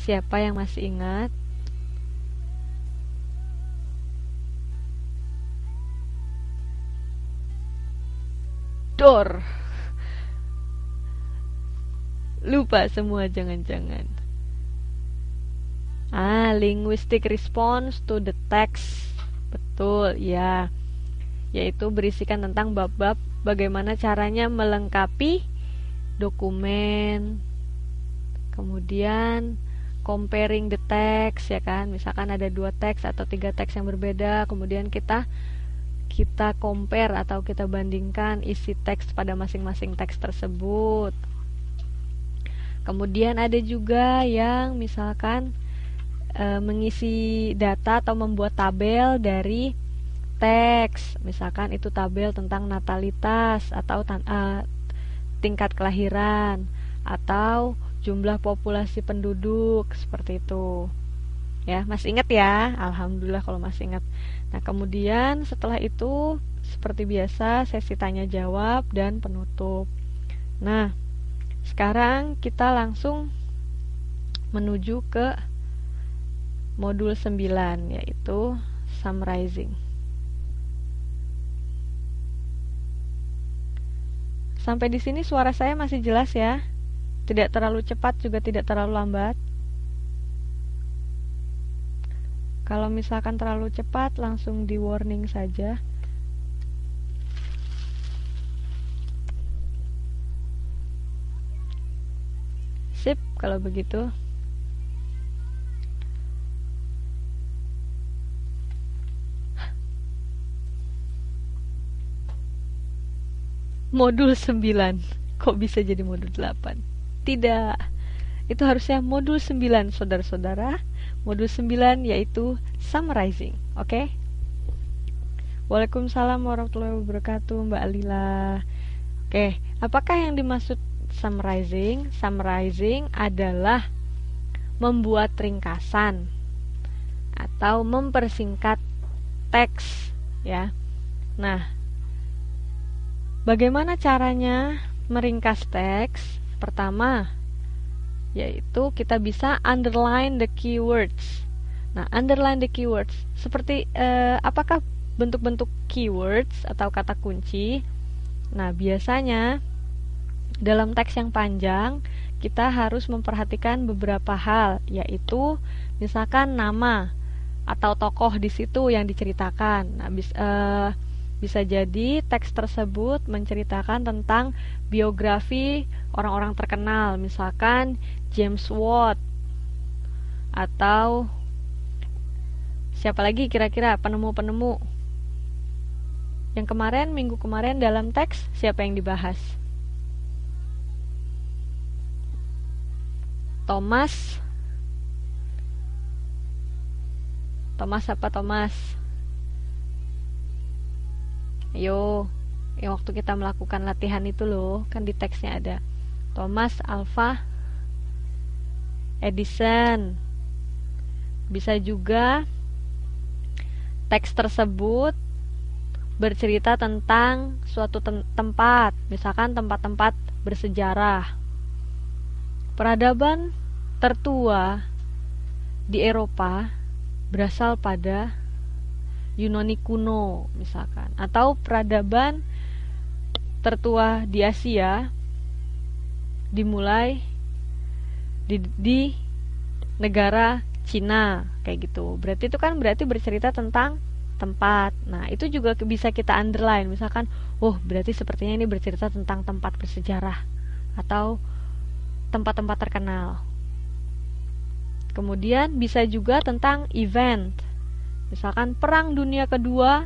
Siapa yang masih ingat? Door. Lupa semua jangan-jangan. Linguistic response to the text. Betul, ya. Yaitu berisikan tentang bab-bab bagaimana caranya melengkapi dokumen. Kemudian comparing the text, ya kan? Misalkan ada 2 teks atau 3 teks yang berbeda, kemudian kita compare atau kita bandingkan isi teks pada masing-masing teks tersebut. Kemudian ada juga yang misalkan mengisi data atau membuat tabel dari teks. Misalkan itu tabel tentang natalitas atau tingkat kelahiran atau jumlah populasi penduduk, seperti itu. Ya, masih ingat ya? Alhamdulillah kalau masih ingat. Nah, kemudian setelah itu seperti biasa sesi tanya jawab dan penutup. Nah, sekarang kita langsung menuju ke modul 9, yaitu summarizing. Sampai di sini suara saya masih jelas ya? Tidak terlalu cepat juga tidak terlalu lambat. Kalau misalkan terlalu cepat langsung di warning saja. Sip, kalau begitu. Modul 9. Kok bisa jadi modul 8? Tidak. Itu harusnya modul 9, saudara-saudara. Modul 9 yaitu summarizing. Oke? Waalaikumsalam warahmatullahi wabarakatuh, Mbak Alila. Oke, apakah yang dimaksud summarizing? Summarizing adalah membuat ringkasan atau mempersingkat teks, ya. Nah, bagaimana caranya meringkas teks? Pertama, yaitu kita bisa underline the keywords. Nah, underline the keywords seperti apakah bentuk-bentuk keywords atau kata kunci? Nah, biasanya dalam teks yang panjang kita harus memperhatikan beberapa hal, yaitu misalkan nama atau tokoh di situ yang diceritakan. Nah, bisa jadi teks tersebut menceritakan tentang biografi orang-orang terkenal, misalkan James Watt atau siapa lagi kira-kira penemu-penemu yang minggu kemarin dalam teks, siapa yang dibahas? Thomas apa Thomas? Ayo, yang waktu kita melakukan latihan itu loh, kan di teksnya ada Thomas Alva Edison. Bisa juga teks tersebut bercerita tentang suatu tempat, misalkan tempat-tempat bersejarah. Peradaban tertua di Eropa berasal pada Yunani kuno, misalkan, atau peradaban tertua di Asia dimulai di negara Cina, kayak gitu. Berarti itu kan bercerita tentang tempat. Nah, itu juga bisa kita underline, misalkan, berarti sepertinya ini bercerita tentang tempat bersejarah atau tempat-tempat terkenal. Kemudian bisa juga tentang event. Misalkan Perang Dunia Kedua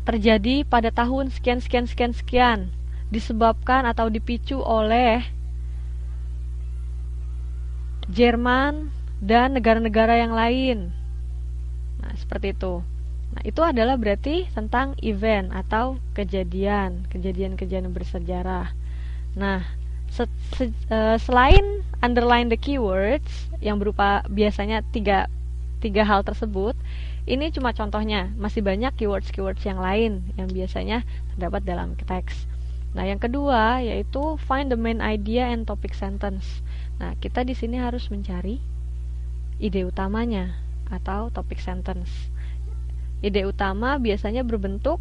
terjadi pada tahun sekian disebabkan atau dipicu oleh Jerman dan negara-negara yang lain. Nah, seperti itu. Nah, itu adalah berarti tentang event atau kejadian bersejarah. Nah, selain underline the keywords yang berupa biasanya tiga hal tersebut, ini cuma contohnya, masih banyak keywords yang lain yang biasanya terdapat dalam teks. Nah, yang kedua yaitu find the main idea and topic sentence. Nah, kita di sini harus mencari ide utamanya atau topic sentence. Ide utama biasanya berbentuk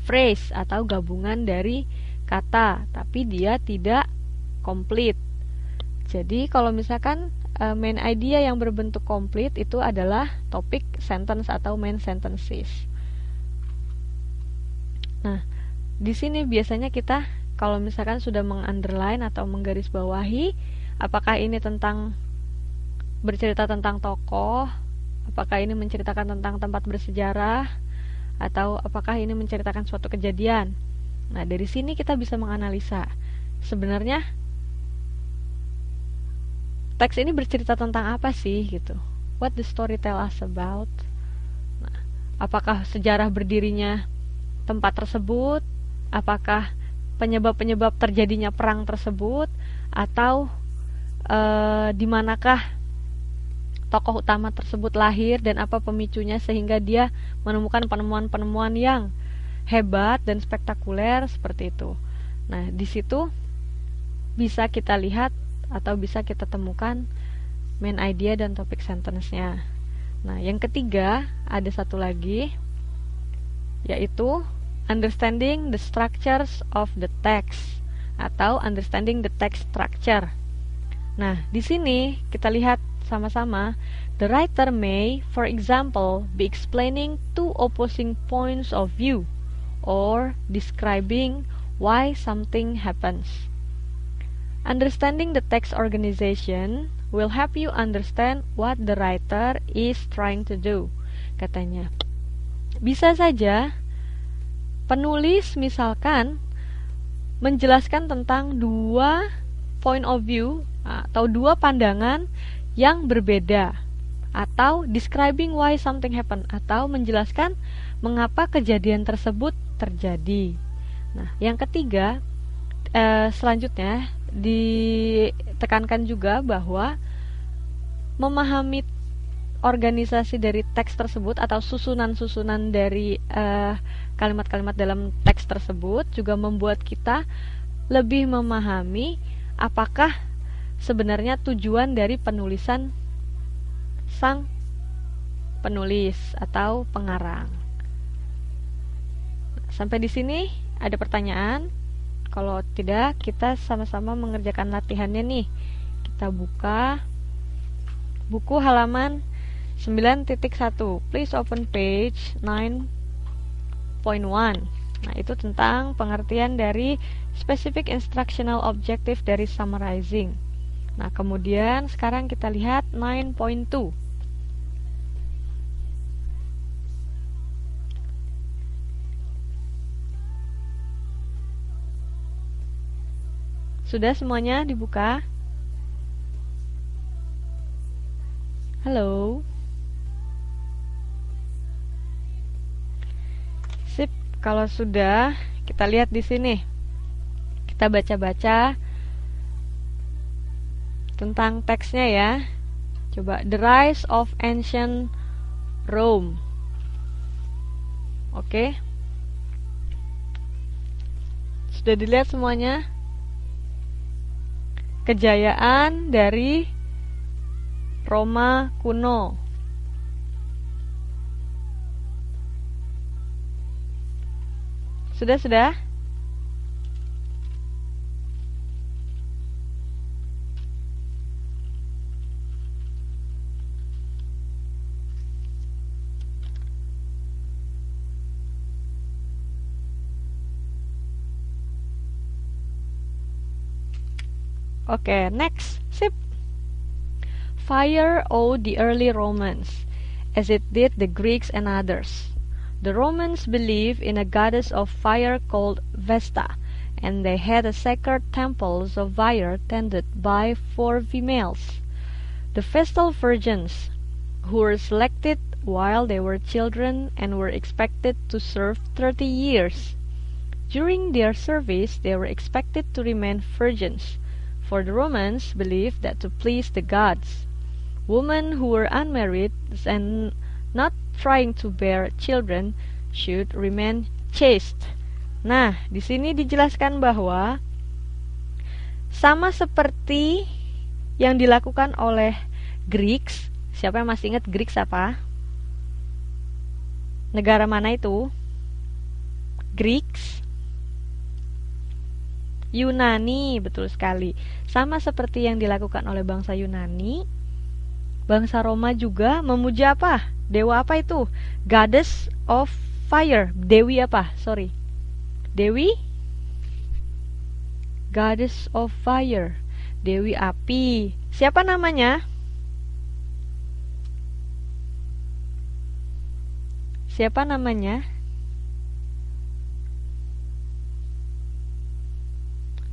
phrase atau gabungan dari kata, tapi dia tidak komplit. Jadi kalau misalkan main idea yang berbentuk komplit itu adalah topic sentence atau main sentences. Nah, di sini biasanya kita kalau misalkan sudah mengunderline atau menggarisbawahi apakah ini bercerita tentang tokoh, apakah ini menceritakan tentang tempat bersejarah, atau apakah ini menceritakan suatu kejadian. Nah, dari sini kita bisa menganalisa sebenarnya teks ini bercerita tentang apa sih gitu. What the story tell us about? Nah, apakah sejarah berdirinya tempat tersebut? Apakah penyebab-penyebab terjadinya perang tersebut? Atau di manakah tokoh utama tersebut lahir dan apa pemicunya sehingga dia menemukan penemuan-penemuan yang hebat dan spektakuler seperti itu. Nah, di situ bisa kita lihat atau bisa kita temukan main idea dan topic sentence-nya. Nah, yang ketiga ada satu lagi yaitu understanding the structures of the text atau understanding the text structure. Nah, di sini kita lihat sama-sama, the writer may, for example, be explaining two opposing points of view or describing why something happens. Understanding the text organization will help you understand what the writer is trying to do, katanya. Bisa saja penulis misalkan menjelaskan tentang dua point of view atau dua pandangan yang berbeda, atau describing why something happened, atau menjelaskan mengapa kejadian tersebut terjadi. Nah, yang ketiga selanjutnya ditekankan juga bahwa memahami organisasi dari teks tersebut atau susunan-susunan dari kalimat-kalimat dalam teks tersebut juga membuat kita lebih memahami apakah sebenarnya tujuan dari penulisan sang penulis atau pengarang. Sampai di sini ada pertanyaan? Kalau tidak, kita sama-sama mengerjakan latihannya nih. Kita buka buku halaman 9.1. Please open page 9.1. Nah, itu tentang pengertian dari specific instructional objective dari summarizing. Nah, kemudian sekarang kita lihat 9.2. Sudah semuanya dibuka? Halo? Sip, kalau sudah, kita lihat di sini. Kita baca-baca tentang teksnya ya. Coba, The Rise of Ancient Rome. Oke. Sudah dilihat semuanya? Kejayaan dari Roma kuno. Sudah? Oke, next. Sip. Fire owed the early Romans, as it did the Greeks and others. The Romans believed in a goddess of fire called Vesta, and they had a sacred temples of fire tended by 4 females. The Vestal virgins, who were selected while they were children and were expected to serve 30 years. During their service, they were expected to remain virgins, for the Romans believed that to please the gods, women who were unmarried and not trying to bear children should remain chaste. Nah, di sini dijelaskan bahwa sama seperti yang dilakukan oleh Greeks. Siapa yang masih ingat Greeks apa? Negara mana itu? Greeks. Yunani, betul sekali. Sama seperti yang dilakukan oleh bangsa Yunani, bangsa Roma juga memuja apa? Dewa apa itu? Goddess of fire. Dewi apa? Sorry. Dewi? Goddess of fire. Dewi api. Siapa namanya? Siapa namanya?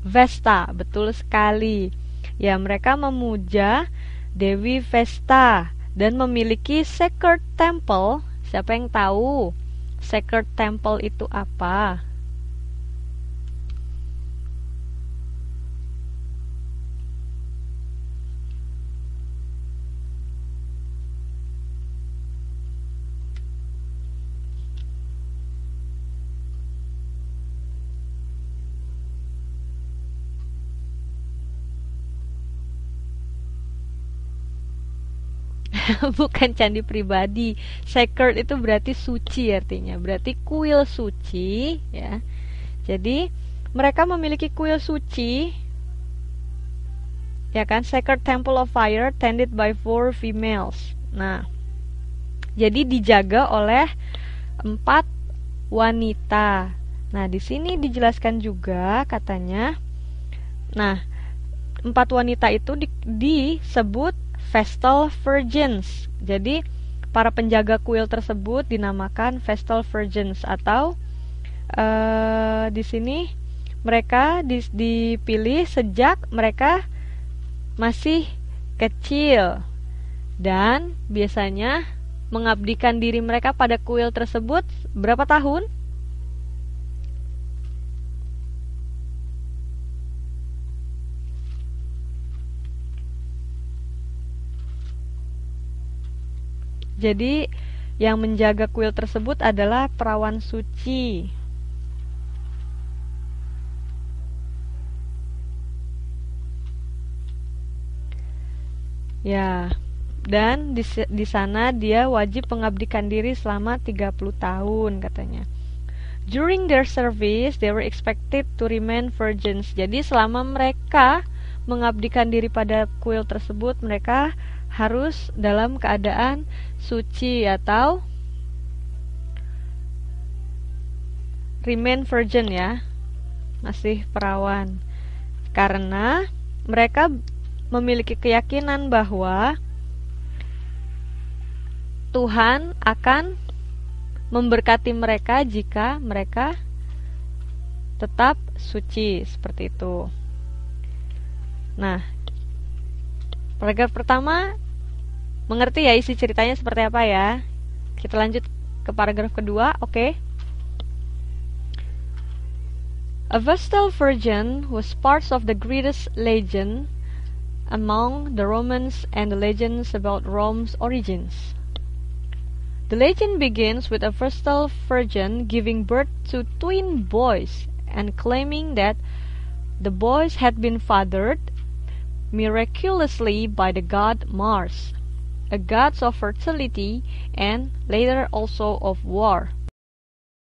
Vesta, betul sekali. Ya, mereka memuja Dewi Vesta dan memiliki sacred temple. Siapa yang tahu sacred temple itu apa? Bukan candi pribadi. Sacred itu berarti suci artinya. Berarti kuil suci, ya. Jadi, mereka memiliki kuil suci, ya kan? Sacred Temple of Fire tended by 4 females. Nah, jadi dijaga oleh 4 wanita. Nah, di sini dijelaskan juga katanya. Nah, 4 wanita itu disebut Vestal Virgins. Jadi para penjaga kuil tersebut dinamakan Vestal Virgins atau di sini mereka dipilih sejak mereka masih kecil dan biasanya mengabdikan diri mereka pada kuil tersebut berapa tahun? Jadi yang menjaga kuil tersebut adalah perawan suci. Ya, dan di sana dia wajib mengabdikan diri selama 30 tahun katanya. During their service, they were expected to remain virgins. Jadi selama mereka mengabdikan diri pada kuil tersebut, mereka harus dalam keadaan suci atau remain virgin ya, masih perawan. Karena mereka memiliki keyakinan bahwa Tuhan akan memberkati mereka jika mereka tetap suci, seperti itu. Nah, paragraf pertama mengerti ya isi ceritanya seperti apa ya. Kita lanjut ke paragraf kedua, oke? A Vestal Virgin was part of the greatest legend among the Romans and the legends about Rome's origins. The legend begins with a Vestal Virgin giving birth to twin boys and claiming that the boys had been fathered miraculously by the god Mars, a god of fertility and later also of war.